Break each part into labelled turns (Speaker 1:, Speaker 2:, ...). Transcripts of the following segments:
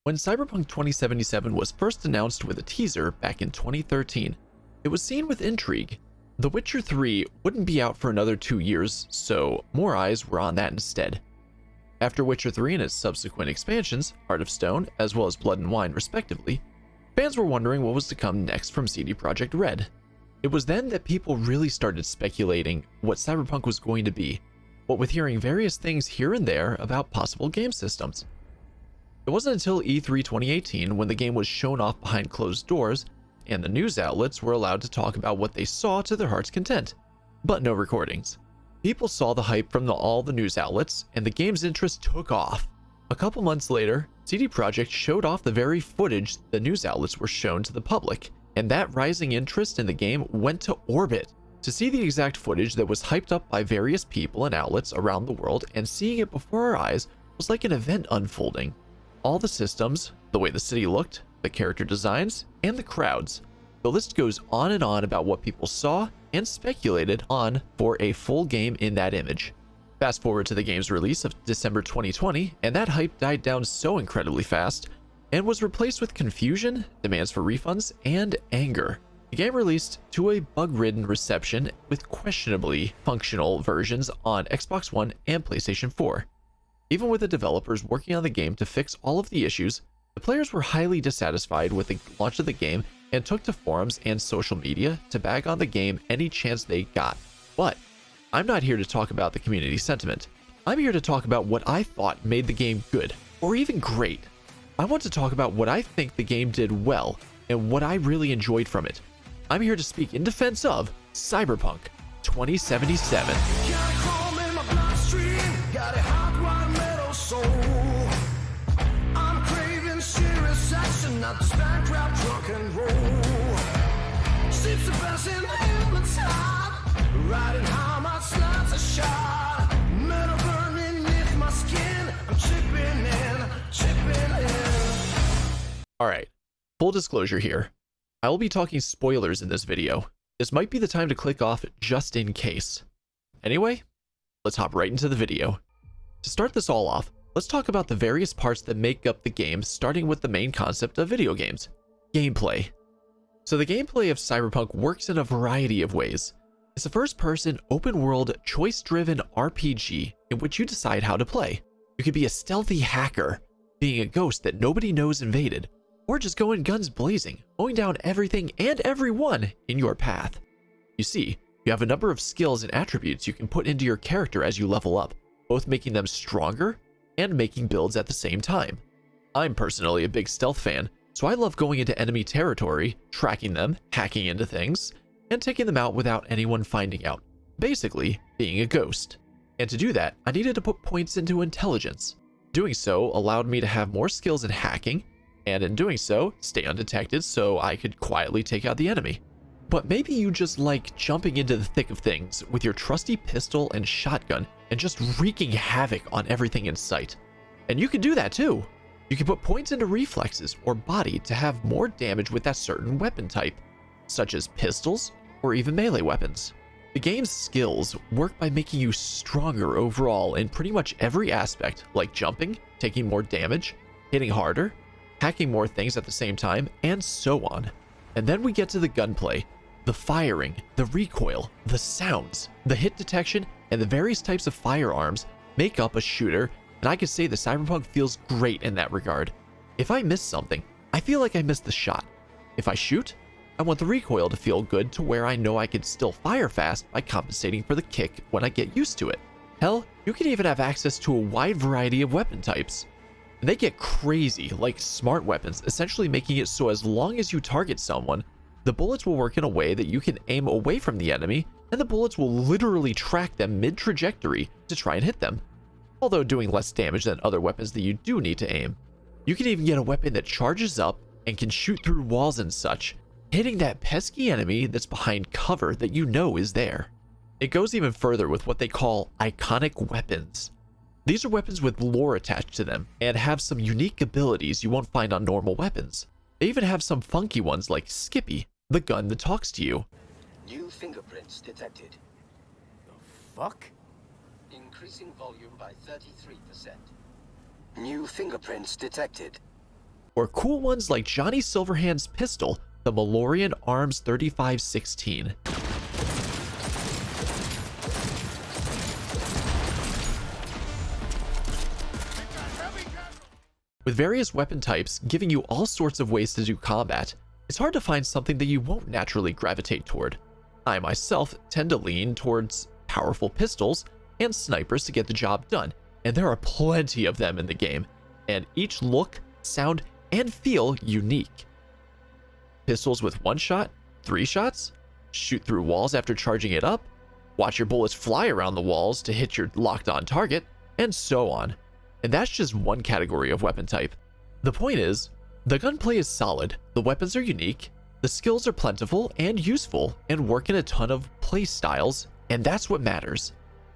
Speaker 1: When Cyberpunk 2077 was first announced with a teaser back in 2013, it was seen with intrigue. The Witcher 3 wouldn't be out for another 2 years, so more eyes were on that instead. After Witcher 3 and its subsequent expansions, Heart of Stone, as well as Blood and Wine respectively, fans were wondering what was to come next from CD Projekt Red. It was then that people really started speculating what Cyberpunk was going to be, what with hearing various things here and there about possible game systems. It wasn't until E3 2018 when the game was shown off behind closed doors and the news outlets were allowed to talk about what they saw to their heart's content, but no recordings. People saw the hype from all the news outlets and the game's interest took off. A couple months later, CD Projekt showed off the very footage the news outlets were shown to the public, and that rising interest in the game went to orbit. To see the exact footage that was hyped up by various people and outlets around the world and seeing it before our eyes was like an event unfolding. All the systems, the way the city looked, the character designs, and the crowds. The list goes on and on about what people saw and speculated on for a full game in that image. Fast forward to the game's release of December 2020, and that hype died down so incredibly fast and was replaced with confusion, demands for refunds, and anger. The game released to a bug-ridden reception with questionably functional versions on Xbox One and PlayStation 4. Even with the developers working on the game to fix all of the issues, the players were highly dissatisfied with the launch of the game and took to forums and social media to bag on the game any chance they got. But I'm not here to talk about the community sentiment. I'm here to talk about what I thought made the game good, or even great. I want to talk about what I think the game did well and what I really enjoyed from it. I'm here to speak in defense of Cyberpunk 2077.
Speaker 2: I'm craving serious action, not the smack rap rock and roll. Seeps the best in the top, riding how my sluts are shot. Metal burning neath my skin, I'm chipping in.
Speaker 1: Alright, full disclosure here. I will be talking spoilers in this video. This might be the time to click off just in case. Anyway, let's hop right into the video. To start this all off, let's talk about the various parts that make up the game, starting with the main concept of video games: gameplay. So the gameplay of Cyberpunk works in a variety of ways. It's a first-person, open-world, choice-driven RPG in which you decide how to play. You could be a stealthy hacker, being a ghost that nobody knows invaded, or just going guns blazing, mowing down everything and everyone in your path. You see, you have a number of skills and attributes you can put into your character as you level up, both making them stronger and making builds at the same time. I'm personally a big stealth fan, so I love going into enemy territory, tracking them, hacking into things, and taking them out without anyone finding out. Basically, being a ghost. And to do that, I needed to put points into intelligence. Doing so allowed me to have more skills in hacking, and in doing so, stay undetected so I could quietly take out the enemy. But maybe you just like jumping into the thick of things with your trusty pistol and shotgun and just wreaking havoc on everything in sight. And you can do that too. You can put points into reflexes or body to have more damage with that certain weapon type, such as pistols or even melee weapons. The game's skills work by making you stronger overall in pretty much every aspect, like jumping, taking more damage, hitting harder, hacking more things at the same time, and so on. And then we get to the gunplay. The firing, the recoil, the sounds, the hit detection, and the various types of firearms make up a shooter, and I could say that Cyberpunk feels great in that regard. If I miss something, I feel like I missed the shot. If I shoot, I want the recoil to feel good to where I know I can still fire fast by compensating for the kick when I get used to it. Hell, you can even have access to a wide variety of weapon types. And they get crazy, like smart weapons, essentially making it so as long as you target someone, the bullets will work in a way that you can aim away from the enemy, and the bullets will literally track them mid-trajectory to try and hit them, although doing less damage than other weapons that you do need to aim. You can even get a weapon that charges up and can shoot through walls and such, hitting that pesky enemy that's behind cover that you know is there. It goes even further with what they call iconic weapons. These are weapons with lore attached to them and have some unique abilities you won't find on normal weapons. They even have some funky ones like Skippy, the gun that talks to you.
Speaker 3: New fingerprints detected.
Speaker 4: The fuck?
Speaker 3: Increasing volume by 33%. New fingerprints detected.
Speaker 1: or cool ones like Johnny Silverhand's pistol, the Malorian Arms 3516. With various weapon types giving you all sorts of ways to do combat, it's hard to find something that you won't naturally gravitate toward. I myself tend to lean towards powerful pistols and snipers to get the job done, and there are plenty of them in the game, and each look, sound, and feel unique. Pistols with 1 shot, 3 shots, shoot through walls after charging it up, watch your bullets fly around the walls to hit your locked on target, and so on. And that's just one category of weapon type. The point is, the gunplay is solid, the weapons are unique, the skills are plentiful and useful, and work in a ton of play styles, and that's what matters.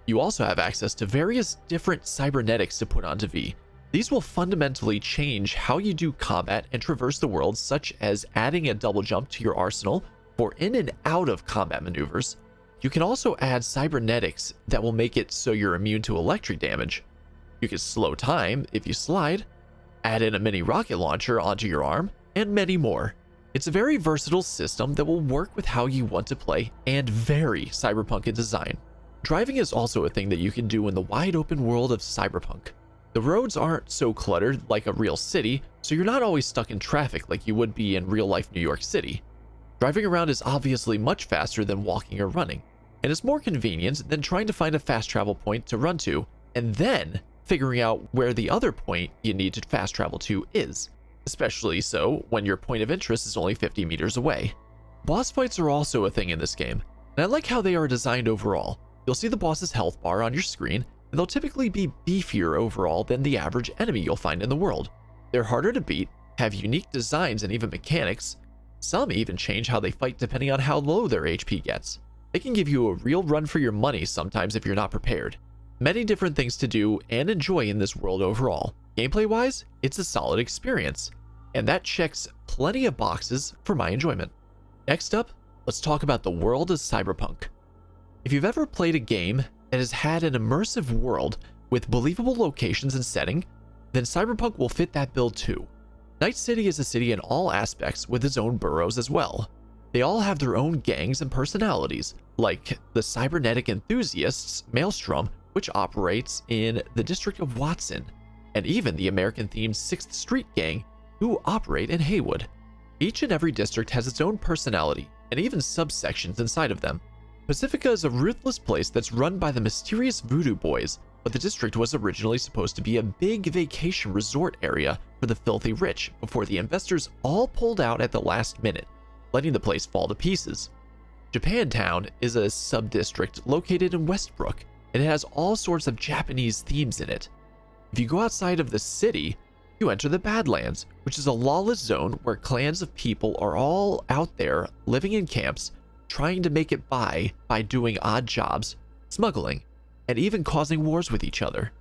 Speaker 1: You also have access to various different cybernetics to put onto V. These will fundamentally change how you do combat and traverse the world, such as adding a double jump to your arsenal for in and out of combat maneuvers. You can also add cybernetics that will make it so you're immune to electric damage. You can slow time if you slide, add in a mini rocket launcher onto your arm, and many more. It's a very versatile system that will work with how you want to play and very cyberpunk in design. Driving is also a thing that you can do in the wide open world of cyberpunk. The roads aren't so cluttered like a real city, so you're not always stuck in traffic like you would be in real life New York City. Driving around is obviously much faster than walking or running, and it's more convenient than trying to find a fast travel point to run to and then figuring out where the other point you need to fast travel to is, especially so when your point of interest is only 50 meters away. Boss fights are also a thing in this game, and I like how they are designed overall. You'll see the boss's health bar on your screen, and they'll typically be beefier overall than the average enemy you'll find in the world. They're harder to beat, have unique designs and even mechanics. Some even change how they fight depending on how low their HP gets. They can give you a real run for your money sometimes if you're not prepared. Many different things to do and enjoy in this world overall. Gameplay-wise, it's a solid experience, and that checks plenty of boxes for my enjoyment. Next up, let's talk about the world of Cyberpunk. If you've ever played a game that has had an immersive world with believable locations and setting, then Cyberpunk will fit that bill too. Night City is a city in all aspects with its own boroughs as well. They all have their own gangs and personalities, like the Cybernetic Enthusiasts Maelstrom, which operates in the district of Watson, and even the American-themed 6th Street Gang, who operate in Haywood. Each and every district has its own personality, and even subsections inside of them. Pacifica is a ruthless place that's run by the mysterious Voodoo Boys, but the district was originally supposed to be a big vacation resort area for the filthy rich before the investors all pulled out at the last minute, letting the place fall to pieces. Japantown is a sub-district located in Westbrook, and it has all sorts of Japanese themes in it. If you go outside of the city, you enter the Badlands, which is a lawless zone where clans of people are all out there living in camps, trying to make it by doing odd jobs, smuggling, and even causing wars with each other.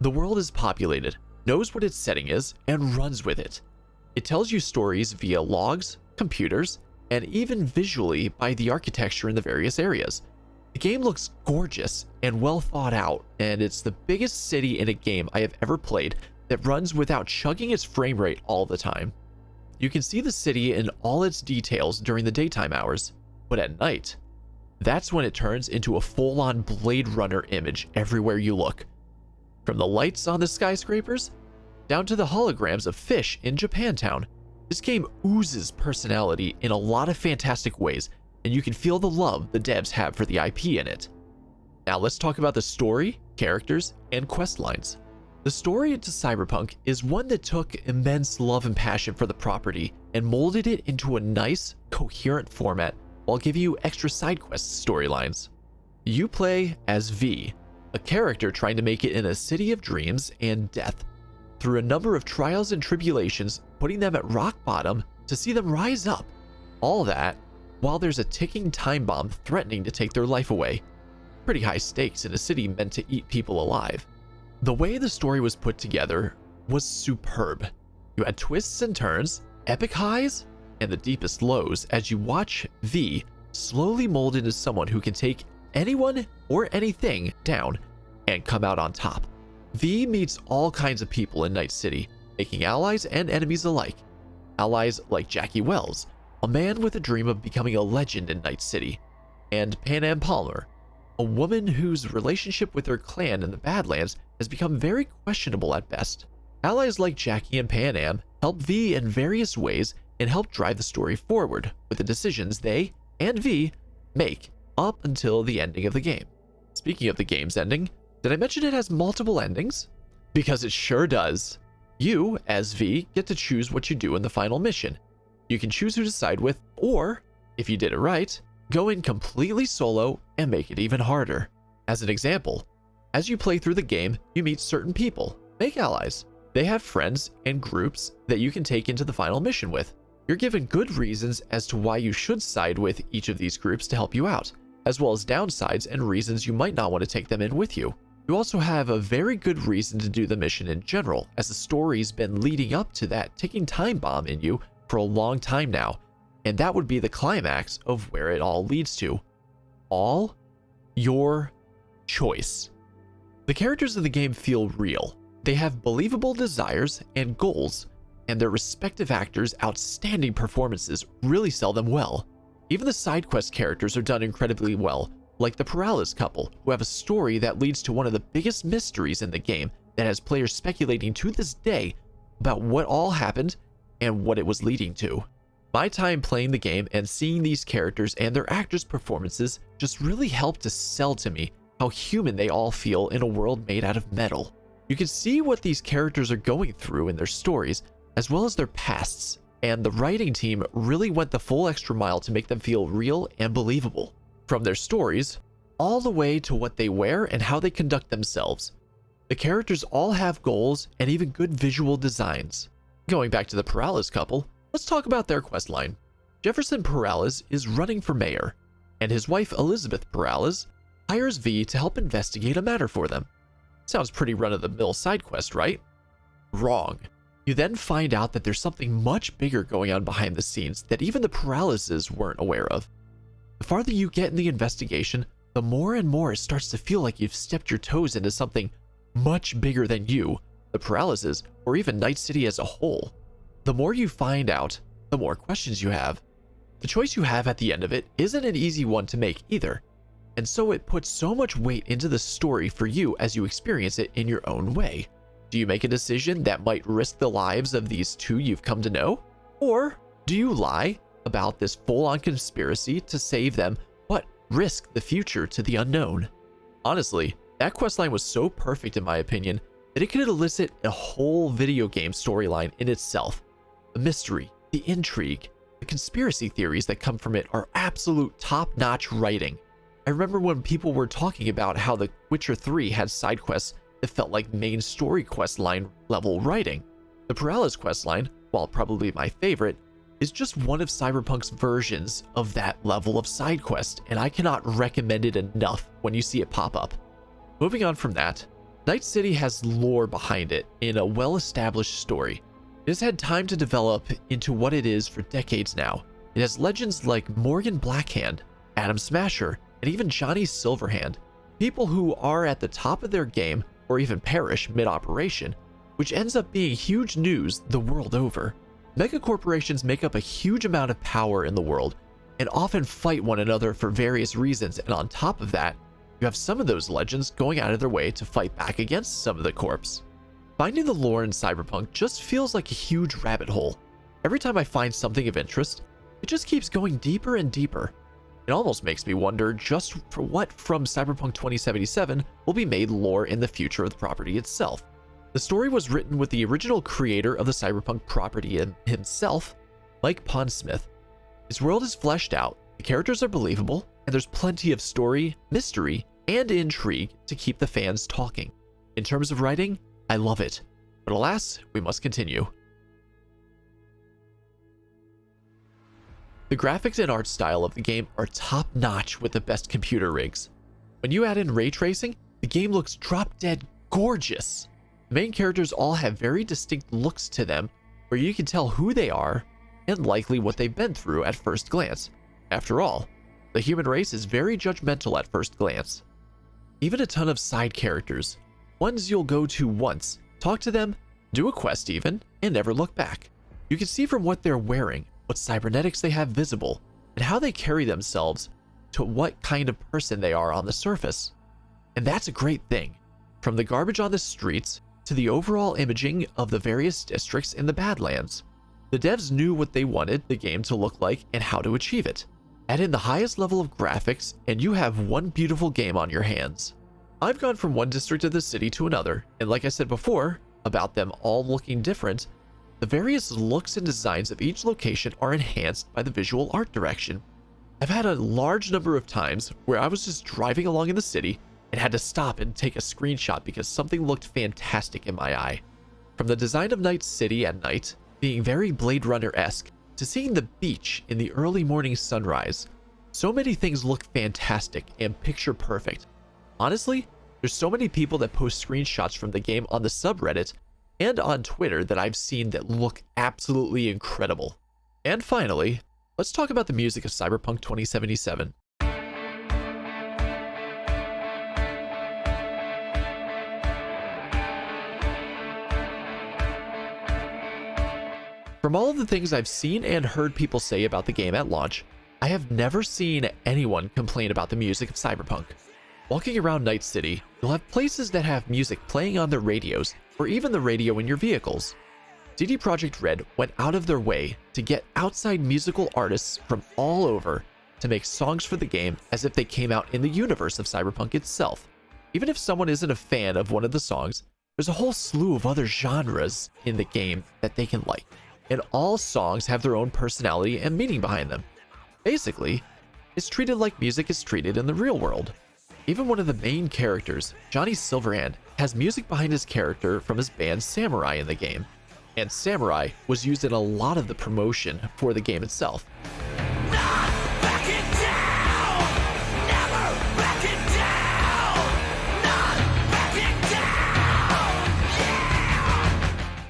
Speaker 1: The world is populated, knows what its setting is, and runs with it. It tells you stories via logs, computers, and even visually by the architecture in the various areas. The game looks gorgeous and well thought out, and it's the biggest city in a game I have ever played that runs without chugging its frame rate all the time. You can see the city in all its details during the daytime hours, but at night, that's when it turns into a full-on Blade Runner image everywhere you look. From the lights on the skyscrapers, down to the holograms of fish in Japantown, this game oozes personality in a lot of fantastic ways, and you can feel the love the devs have for the IP in it. Now let's talk about the story, characters, and quest lines. The story to Cyberpunk is one that took immense love and passion for the property and molded it into a nice, coherent format while giving you extra side quest storylines. You play as V, a character trying to make it in a city of dreams and death, through a number of trials and tribulations, putting them at rock bottom to see them rise up. All that while there's a ticking time bomb threatening to take their life away. Pretty high stakes in a city meant to eat people alive. The way the story was put together was superb. You had twists and turns, epic highs, and the deepest lows as you watch V slowly mold into someone who can take anyone or anything down and come out on top. V meets all kinds of people in Night City, making allies and enemies alike. Allies like Jackie Wells, a man with a dream of becoming a legend in Night City, and Panam Palmer, a woman whose relationship with her clan in the Badlands has become very questionable at best. Allies like Jackie and Panam help V in various ways and help drive the story forward with the decisions they and V make up until the ending of the game. Speaking of the game's ending, did I mention it has multiple endings? Because it sure does. You, as V, get to choose what you do in the final mission. You can choose who to side with, or, if you did it right, go in completely solo and make it even harder. As an example, as you play through the game, you meet certain people, make allies. They have friends and groups that you can take into the final mission with. You're given good reasons as to why you should side with each of these groups to help you out, as well as downsides and reasons you might not want to take them in with you. You also have a very good reason to do the mission in general, as the story's been leading up to that ticking time bomb in you for a long time now, and that would be the climax of where it all leads to. All your choice. The characters of the game feel real. They have believable desires and goals, and their respective actors' outstanding performances really sell them well. Even the side quest characters are done incredibly well, like the Perales couple, who have a story that leads to one of the biggest mysteries in the game that has players speculating to this day about what all happened and what it was leading to. My time playing the game and seeing these characters and their actors' performances just really helped to sell to me how human they all feel in a world made out of metal. You can see what these characters are going through in their stories, as well as their pasts, and the writing team really went the full extra mile to make them feel real and believable. From their stories, all the way to what they wear and how they conduct themselves. The characters all have goals and even good visual designs. Going back to the Perales couple, let's talk about their questline. Jefferson Perales is running for mayor, and his wife Elizabeth Perales hires V to help investigate a matter for them. Sounds pretty run-of-the-mill side quest, right? Wrong. You then find out that there's something much bigger going on behind the scenes that even the Peraleses weren't aware of. The farther you get in the investigation, the more and more it starts to feel like you've stepped your toes into something much bigger than you, the Peraleses, or even Night City as a whole. The more you find out, the more questions you have. The choice you have at the end of it isn't an easy one to make either, and so it puts so much weight into the story for you as you experience it in your own way. Do you make a decision that might risk the lives of these two you've come to know? Or do you lie about this full-on conspiracy to save them, but risk the future to the unknown? Honestly, that questline was so perfect in my opinion that it could elicit a whole video game storyline in itself. The mystery, the intrigue, the conspiracy theories that come from it are absolute top-notch writing. I remember when people were talking about how The Witcher 3 had side quests that felt like main story questline level writing. The Perales questline, while probably my favorite, is just one of Cyberpunk's versions of that level of side quest, and I cannot recommend it enough when you see it pop up. Moving on from that, Night City has lore behind it in a well-established story. It has had time to develop into what it is for decades now. It has legends like Morgan Blackhand, Adam Smasher, and even Johnny Silverhand, people who are at the top of their game or even perish mid-operation, which ends up being huge news the world over. Mega corporations make up a huge amount of power in the world and often fight one another for various reasons, and on top of that, you have some of those legends going out of their way to fight back against some of the corps. Finding the lore in Cyberpunk just feels like a huge rabbit hole. Every time I find something of interest, it just keeps going deeper and deeper. It almost makes me wonder just for what from Cyberpunk 2077 will be made lore in the future of the property itself. The story was written with the original creator of the Cyberpunk property himself, Mike Pondsmith. His world is fleshed out, the characters are believable, and there's plenty of story, mystery, and intrigue to keep the fans talking. In terms of writing, I love it. But alas, we must continue. The graphics and art style of the game are top-notch with the best computer rigs. When you add in ray tracing, the game looks drop-dead gorgeous. The main characters all have very distinct looks to them, where you can tell who they are and likely what they've been through at first glance. After all, the human race is very judgmental at first glance. Even a ton of side characters, ones you'll go to once, talk to them, do a quest even, and never look back. You can see from what they're wearing, what cybernetics they have visible, and how they carry themselves to what kind of person they are on the surface. And that's a great thing. From the garbage on the streets to the overall imaging of the various districts in the Badlands. The devs knew what they wanted the game to look like and how to achieve it. Add in the highest level of graphics and you have one beautiful game on your hands. I've gone from one district of the city to another, and like I said before, about them all looking different, the various looks and designs of each location are enhanced by the visual art direction. I've had a large number of times where I was just driving along in the city and had to stop and take a screenshot because something looked fantastic in my eye. From the design of Night City at night, being very Blade Runner-esque, to seeing the beach in the early morning sunrise, so many things look fantastic and picture perfect. Honestly, there's so many people that post screenshots from the game on the subreddit and on Twitter that I've seen that look absolutely incredible. And finally, let's talk about the music of Cyberpunk 2077. From all of the things I've seen and heard people say about the game at launch, I have never seen anyone complain about the music of Cyberpunk. Walking around Night City, you'll have places that have music playing on their radios, or even the radio in your vehicles. CD Projekt Red went out of their way to get outside musical artists from all over to make songs for the game as if they came out in the universe of Cyberpunk itself. Even if someone isn't a fan of one of the songs, there's a whole slew of other genres in the game that they can like. And all songs have their own personality and meaning behind them. Basically, it's treated like music is treated in the real world. Even one of the main characters, Johnny Silverhand, has music behind his character from his band Samurai in the game. And Samurai was used in a lot of the promotion for the game itself.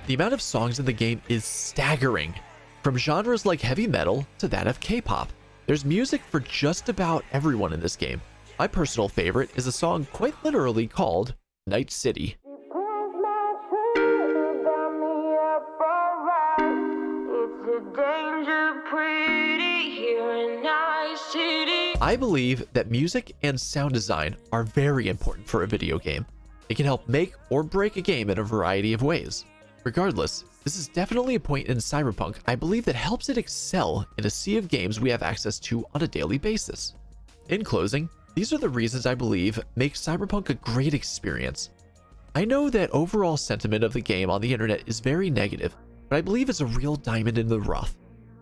Speaker 1: The amount of songs in the game is staggering, from genres like heavy metal to that of K-pop. There's music for just about everyone in this game. My personal favorite is a song quite literally called Night City. I believe that music and sound design are very important for a video game. It can help make or break a game in a variety of ways. Regardless, this is definitely a point in Cyberpunk I believe that helps it excel in a sea of games we have access to on a daily basis. In closing, these are the reasons I believe make Cyberpunk a great experience. I know that overall sentiment of the game on the internet is very negative, but I believe it's a real diamond in the rough.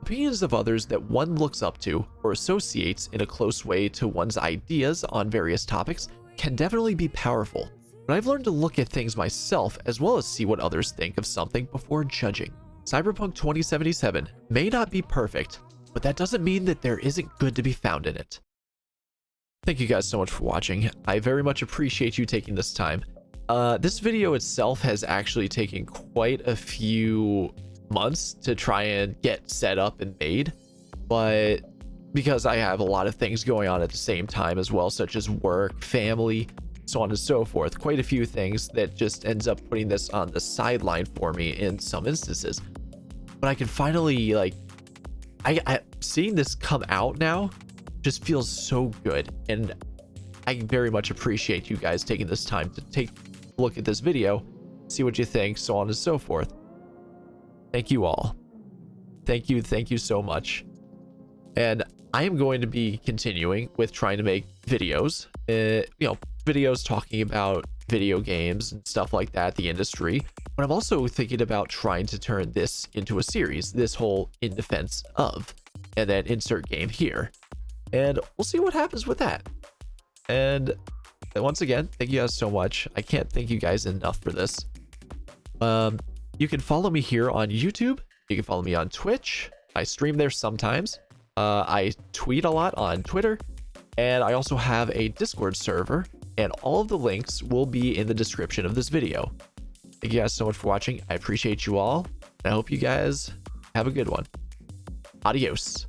Speaker 1: Opinions of others that one looks up to or associates in a close way to one's ideas on various topics can definitely be powerful. But I've learned to look at things myself as well as see what others think of something before judging. Cyberpunk 2077 may not be perfect, but that doesn't mean that there isn't good to be found in it. Thank you guys so much for watching. I very much appreciate you taking this time. This video itself has actually taken quite a few months to try and get set up and made, but because I have a lot of things going on at the same time as well, such as work, family, so on and so forth, quite a few things that just ends up putting this on the sideline for me in some instances. But I can finally, like, I seeing this come out now just feels so good, and I very much appreciate you guys taking this time to take a look at this video, see what you think, so on and so forth. Thank you all. Thank you so much. And I am going to be continuing with trying to make videos, videos talking about video games and stuff like that, the industry. But I'm also thinking about trying to turn this into a series, this whole In Defense Of, and then insert game here. And we'll see what happens with that. And once again, thank you guys so much. I can't thank you guys enough for this. You can follow me here on YouTube. You can follow me on Twitch. I stream there sometimes. I tweet a lot on Twitter. And I also have a Discord server. And all of the links will be in the description of this video. Thank you guys so much for watching. I appreciate you all. And I hope you guys have a good one. Adios.